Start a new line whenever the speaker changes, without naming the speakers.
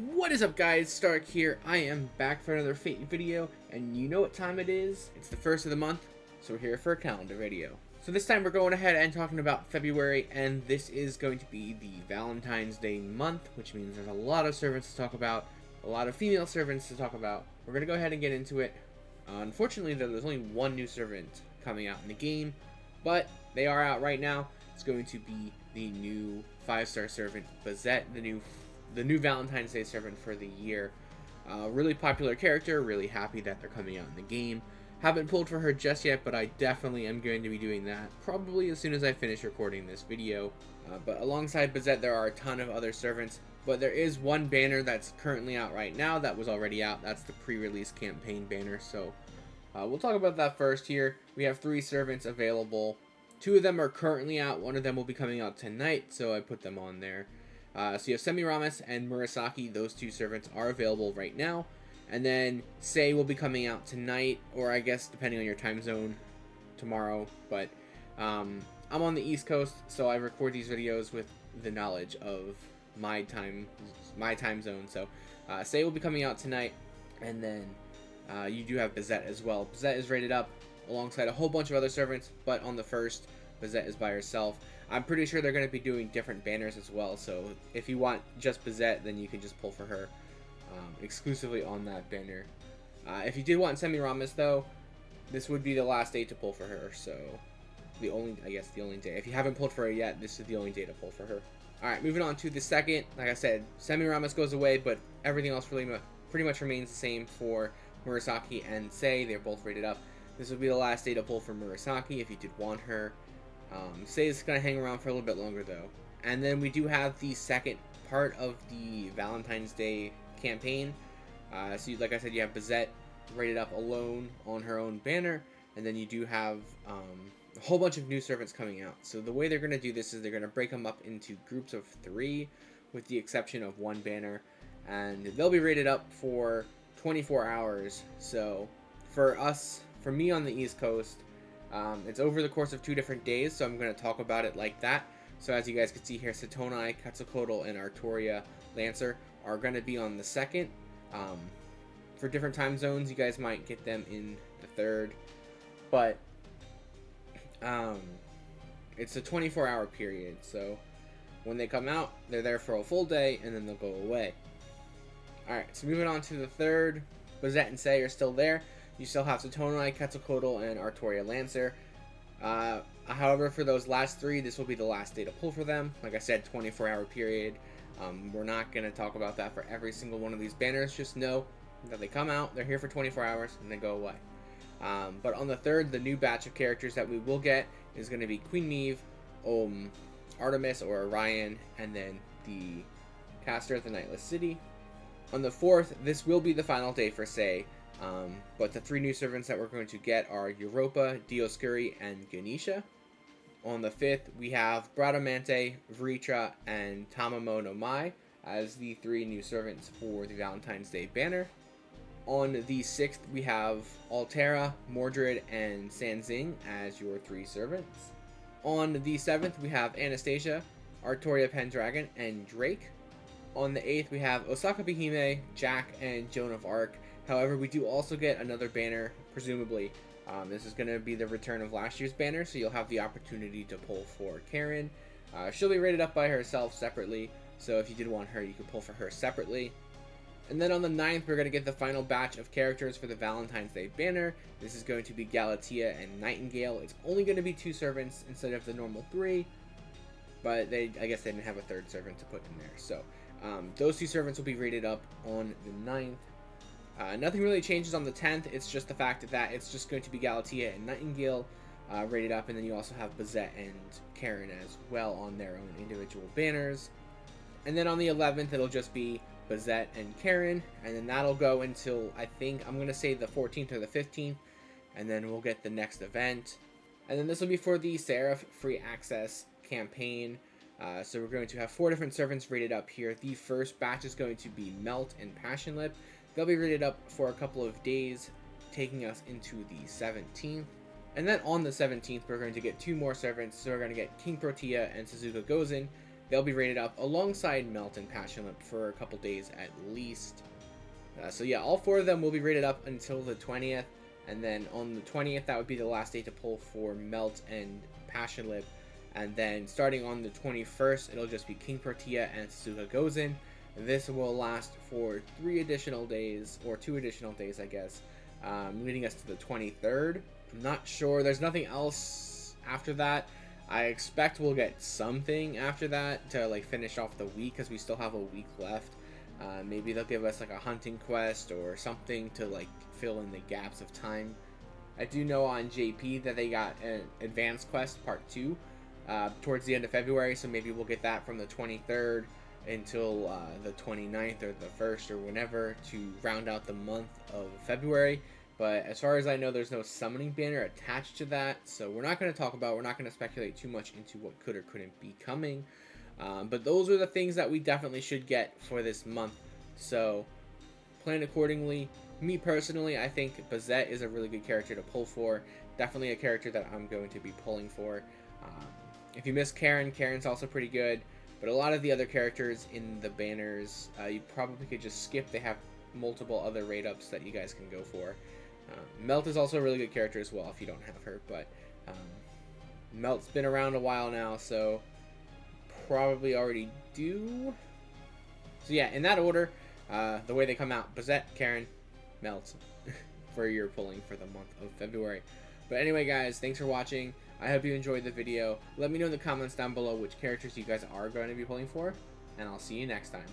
What is up, guys? Stark here. I am back for another Fate video, and you know what time it is? It's the first of the month, so we're here for a calendar video. So this time we're going ahead and talking about February, and this is going to be the Valentine's Day month, which means there's a lot of servants to talk about, a lot of female servants to talk about. We're going to go ahead and get into it. Unfortunately, though, there's only one new servant coming out in the game, but they are out right now. It's going to be the new 5-star servant, Bazette, the new Valentine's Day servant for the year. Really popular character, really happy that they're coming out in the game. Haven't pulled for her just yet, but I definitely am going to be doing that probably as soon as I finish recording this video. But alongside Bazette, there are a ton of other servants, but there is one banner that's currently out right now that was already out. That's the pre-release campaign banner, so we'll talk about that first here. We have 3 servants available. 2 of them are currently out, one of them will be coming out tonight, so I put them on there. So you have Semiramis and Murasaki. Those 2 servants are available right now. And then Sei will be coming out tonight, or I guess depending on your time zone, tomorrow. But I'm on the East Coast, so I record these videos with the knowledge of my time zone. So Sei will be coming out tonight, and then you do have Bazette as well. Bazette is rated up alongside a whole bunch of other servants, but on the first, Bazette is by herself. I'm pretty sure they're going to be doing different banners as well, so if you want just Bazette, then you can just pull for her exclusively on that banner. If you did want Semiramis, though, this would be the last day to pull for her, so the only day. If you haven't pulled for her yet, this is the only day to pull for her. Alright, moving on to the second. Like I said, Semiramis goes away, but everything else pretty much remains the same for Murasaki and Sei. They're both rated up. This would be the last day to pull for Murasaki if you did want her. Sei is going to hang around for a little bit longer, though. And then we do have the second part of the Valentine's Day campaign. So like I said, you have Bazette rated up alone on her own banner, and then you do have a whole bunch of new servants coming out. So the way they're going to do this is they're going to break them up into groups of 3, with the exception of one banner, and they'll be rated up for 24 hours. So for me on the East Coast, it's over the course of 2 different days, so I'm going to talk about it like that. So as you guys can see here, Satonai, Quetzalcoatl, and Artoria Lancer are going to be on the 2nd. For different time zones, you guys might get them in the 3rd, but it's a 24-hour period, so when they come out, they're there for a full day, and then they'll go away. Alright, so moving on to the 3rd, Bazette and Sei are still there. You still have Satonai, Quetzalcoatl, and Artoria Lancer. However, for those last 3, this will be the last day to pull for them. Like I said, 24-hour period. We're not going to talk about that for every single one of these banners. Just know that they come out, they're here for 24 hours, and they go away. But on the 3rd, the new batch of characters that we will get is going to be Queen Meve, Artemis or Orion, and then the caster of the Nightless City. On the 4th, this will be the final day for Sei. But the 3 new servants that we're going to get are Europa, Dioscuri, and Ganesha. On the 5th, we have Bradamante, Vritra, and Tamamo no Mai as the 3 new servants for the Valentine's Day banner. On the 6th, we have Altera, Mordred, and Sanzing as your 3 servants. On the 7th, we have Anastasia, Artoria Pendragon, and Drake. On the 8th, we have Osaka Behime, Jack, and Joan of Arc. However, we do also get another banner, presumably. This is going to be the return of last year's banner, so you'll have the opportunity to pull for Karen. She'll be rated up by herself separately, so if you did want her, you could pull for her separately. And then on the 9th, we're going to get the final batch of characters for the Valentine's Day banner. This is going to be Galatea and Nightingale. It's only going to be 2 servants instead of the normal 3, but I guess they didn't have a 3rd servant to put in there. So those 2 servants will be rated up on the 9th. Nothing really changes on the 10th. It's just the fact that it's just going to be Galatea and Nightingale rated up, and then you also have Bazette and Karen as well on their own individual banners. And then on the 11th, it'll just be Bazette and Karen, and then that'll go until, I think, I'm going to say the 14th or the 15th, and then we'll get the next event. And then this will be for the Seraph Free Access campaign. So we're going to have 4 different servants rated up here. The first batch is going to be Melt and Passionlip. They'll be rated up for a couple of days, taking us into the 17th. And then on the 17th, we're going to get 2 more servants. So we're going to get King Protea and Suzuka Gozen. they'll be rated up alongside Melt and Passionate for a couple days at least. So yeah, all 4 of them will be rated up until the 20th, and then on the 20th, that would be the last day to pull for Melt and Passionate. And then starting on the 21st, it'll just be King Protea and Suga Gozen. This will last for 3 additional days, or 2 additional days, I guess, leading us to the 23rd. I'm not sure. There's nothing else after that. I expect we'll get something after that to like finish off the week, because we still have a week left. Maybe they'll give us like a hunting quest or something to like fill in the gaps of time. I do know on JP that they got an advanced quest part 2 towards the end of February, so maybe we'll get that from the 23rd until the 29th or the 1st or whenever to round out the month of February. But as far as I know, there's no summoning banner attached to that, so we're not going to speculate too much into what could or couldn't be coming. But those are the things that we definitely should get for this month, so plan accordingly. Me personally, I think Bazette is a really good character to pull for. Definitely a character that I'm going to be pulling for. If you miss Karen, Karen's also pretty good. But a lot of the other characters in the banners, you probably could just skip. They have multiple other rate ups that you guys can go for. Melt is also a really good character as well if you don't have her. But Melt's been around a while now, so probably already do. So yeah, in that order, the way they come out: Bazette, Karen, Melt, for your pulling for the month of February. But anyway, guys, thanks for watching. I hope you enjoyed the video. Let me know in the comments down below which characters you guys are going to be pulling for, and I'll see you next time.